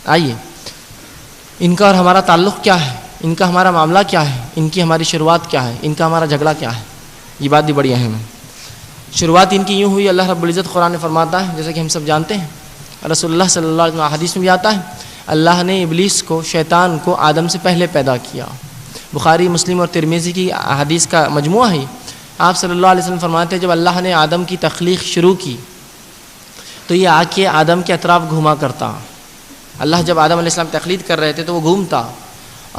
آئیے ان کا اور ہمارا تعلق کیا ہے، ان کا ہمارا معاملہ کیا ہے، ان کی ہماری شروعات کیا ہے، ان کا ہمارا جھگڑا کیا ہے، یہ بات بھی بڑی اہم ہے۔ شروعات ان کی یوں ہوئی، اللہ رب العزت قرآن میں فرماتا ہے جیسا کہ ہم سب جانتے ہیں، رسول اللہ صلی اللہ علیہ وسلم حدیث میں بھی آتا ہے، اللہ نے ابلیس کو، شیطان کو آدم سے پہلے پیدا کیا۔ بخاری، مسلم اور ترمذی کی حدیث کا مجموعہ ہے۔ آپ صلی اللہ علیہ وسلم فرماتے ہیں جب اللہ نے آدم کی تخلیق شروع کی تو یہ آ کے آدم کے اطراف گھوما کرتا۔ اللہ جب آدم علیہ السلام تخلیق کر رہے تھے تو وہ گھومتا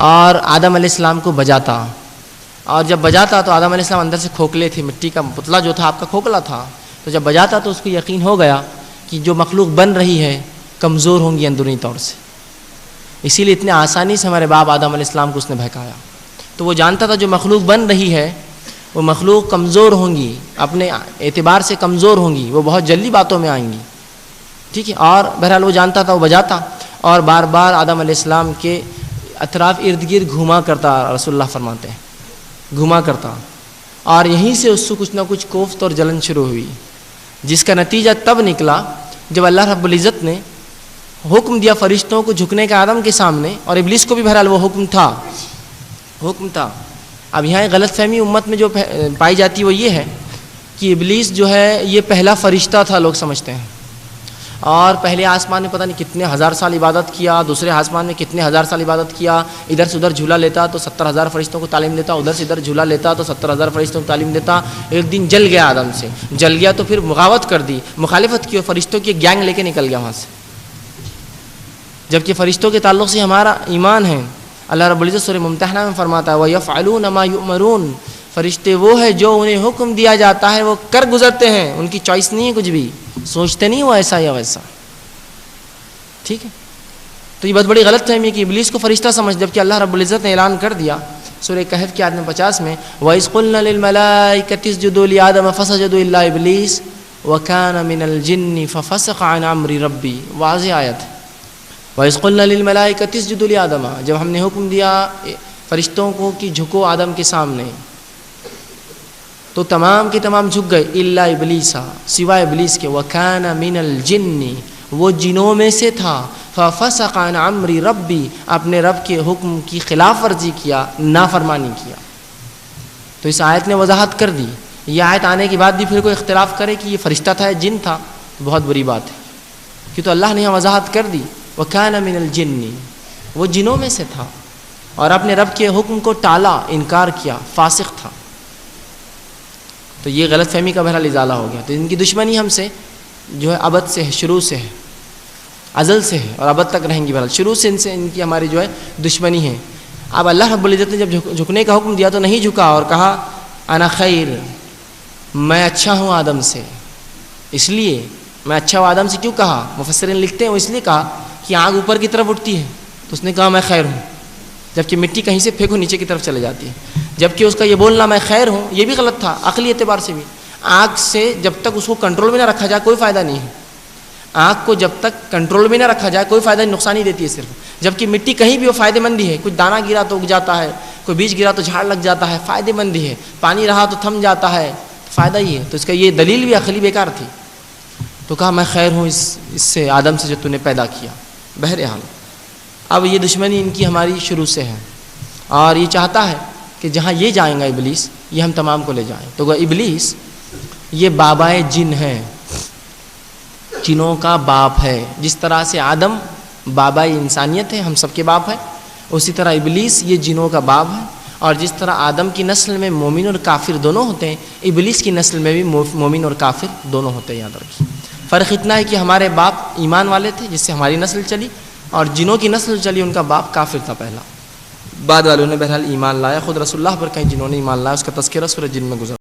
اور آدم علیہ السلام کو بجاتا، اور جب بجاتا تو آدم علیہ السلام اندر سے کھوکھلے تھے، مٹی کا پتلا جو تھا آپ کا کھوکھلا تھا، تو جب بجاتا تو اس کو یقین ہو گیا کہ جو مخلوق بن رہی ہے کمزور ہوں گی اندرونی طور سے، اسی لیے اتنے آسانی سے ہمارے باپ آدم علیہ السلام کو اس نے بہکایا۔ تو وہ جانتا تھا جو مخلوق بن رہی ہے وہ مخلوق کمزور ہوں گی، اپنے اعتبار سے کمزور ہوں گی، وہ بہت جلدی باتوں میں آئیں گی، ٹھیک ہے۔ اور بہرحال وہ جانتا تھا، وہ بجاتا اور بار بار آدم علیہ السلام کے اطراف ارد گرد گھوما کرتا، رسول اللہ فرماتے ہیں گھوما کرتا، اور یہیں سے اس کو کچھ نہ کچھ کوفت اور جلن شروع ہوئی، جس کا نتیجہ تب نکلا جب اللہ رب العزت نے حکم دیا فرشتوں کو جھکنے کا آدم کے سامنے، اور ابلیس کو بھی بہرحال وہ حکم تھا۔ اب یہاں ایک غلط فہمی امت میں جو پائی جاتی ہے وہ یہ ہے کہ ابلیس جو ہے یہ پہلا فرشتہ تھا، لوگ سمجھتے ہیں، اور پہلے آسمان میں پتہ نہیں کتنے ہزار سال عبادت کیا، دوسرے آسمان میں کتنے ہزار سال عبادت کیا، ادھر سے ادھر جھولا لیتا تو 70,000 فرشتوں کو تعلیم دیتا، ادھر سے ادھر جھولا لیتا تو 70,000 فرشتوں کو تعلیم دیتا۔ ایک دن جل گیا آدم سے، جل گیا تو پھر بغاوت کر دی، مخالفت کی، اور فرشتوں کی ایک گینگ لے کے نکل گیا وہاں سے۔ جبکہ فرشتوں کے تعلق سے ہمارا ایمان ہے، اللہ رب العزت سورہ ممتحنہ میں فرماتا ہے وَيَفْعَلُونَ مَا يُؤْمَرُونَ، فرشتے وہ ہے جو انہیں حکم دیا جاتا ہے وہ کر گزرتے ہیں، ان کی چوائس نہیں ہے کچھ بھی، سوچتے نہیں وہ ایسا یا ویسا، ٹھیک ہے۔ تو یہ بہت بڑی غلط فہمی ہے کہ ابلیس کو فرشتہ سمجھ، جبکہ اللہ رب العزت نے اعلان کر دیا سورہ کہف کی آیت نمبر 50 میں وَإِذْ قُلْنَا لِلْمَلَائِكَةِ اسْجُدُوا لِآدَمَ فَسَجَدُوا إِلَّا إِبْلِيسَ وَكَانَ مِنَ الْجِنِّ فَفَسَقَ عَنْ أَمْرِ رَبِّهِ، واضح آیت ہے۔ وَإِذْ قُلْنَا لِلْمَلَائِكَةِ اسْجُدُوا لِآدَمَ، جب ہم نے حکم دیا فرشتوں کو کہ جھکو آدم کے سامنے، تو تمام کے تمام جھک گئے، الا ابلیس، سوائے ابلیس کے، وَكَانَ مِنَ الْجِنِّ، وہ جنوں میں سے تھا، فَفَسَقَ عَنْ أَمْرِ رَبِّهِ، اپنے رب کے حکم کی خلاف ورزی کیا، نافرمانی کیا۔ تو اس آیت نے وضاحت کر دی۔ یہ آیت آنے کے بعد بھی پھر کوئی اختلاف کرے کہ یہ فرشتہ تھا یا جن تھا، بہت بری بات ہے، کہ تو اللہ نے یہاں وضاحت کر دی وَكَانَ مِنَ الْجِنِّ، وہ جنوں میں سے تھا اور اپنے رب کے حکم کو ٹالا، انکار کیا، فاسق تھا۔ تو یہ غلط فہمی کا بہرحال ازالہ ہو گیا۔ تو ان کی دشمنی ہم سے جو ہے ابد سے ہے، شروع سے ہے، ازل سے ہے، اور ابد تک رہیں گی بہرحال، شروع سے ان کی ہماری جو ہے دشمنی ہے۔ اب اللہ رب العزت نے جب جھکنے کا حکم دیا تو نہیں جھکا اور کہا انا خیر، میں اچھا ہوں آدم سے، اس لیے میں اچھا ہوں آدم سے۔ کیوں کہا؟ مفسرین لکھتے ہیں وہ اس لیے کہا کہ آگ اوپر کی طرف اٹھتی ہے تو اس نے کہا میں خیر ہوں، جبکہ مٹی کہیں سے پھینکو نیچے کی طرف چلے جاتی ہے، جبکہ اس کا یہ بولنا میں خیر ہوں یہ بھی غلط تھا عقلی اعتبار سے بھی۔ آگ سے جب تک اس کو کنٹرول میں نہ رکھا جائے کوئی فائدہ نہیں ہے، آگ کو جب تک کنٹرول میں نہ رکھا جائے کوئی فائدہ نہیں، نقصان ہی دیتی ہے صرف، جبکہ مٹی کہیں بھی وہ فائدہ مند ہی ہے، کچھ دانہ گرا تو اگ جاتا ہے، کوئی بیج گرا تو جھاڑ لگ جاتا ہے، فائدہ مند ہی ہے، پانی رہا تو تھم جاتا ہے، فائدہ ہی ہے۔ تو اس کا یہ دلیل بھی عقلی بیکار تھی، تو کہا میں خیر ہوں اس سے، آدم سے جو تو نے پیدا کیا۔ بہرحال اب یہ دشمنی ان کی ہماری شروع سے ہے، اور یہ چاہتا ہے کہ جہاں یہ جائیں گا ابلیس، یہ ہم تمام کو لے جائیں۔ تو ابلیس یہ بابائے جن ہے، جنوں کا باپ ہے، جس طرح سے آدم بابائے انسانیت ہے، ہم سب کے باپ ہے، اسی طرح ابلیس یہ جنوں کا باپ ہے۔ اور جس طرح آدم کی نسل میں مومن اور کافر دونوں ہوتے ہیں، ابلیس کی نسل میں بھی مومن اور کافر دونوں ہوتے ہیں، یاد رکھیے۔ فرق اتنا ہے کہ ہمارے باپ ایمان والے تھے جس سے ہماری نسل چلی، اور جنوں کی نسل چلی ان کا باپ کافر تھا پہلا، بعد والوں نے بہرحال ایمان لایا۔ خود رسول اللہ پر کہیں جنہوں نے ایمان لایا، اس کا تذکرہ سورہ جن میں گزرا۔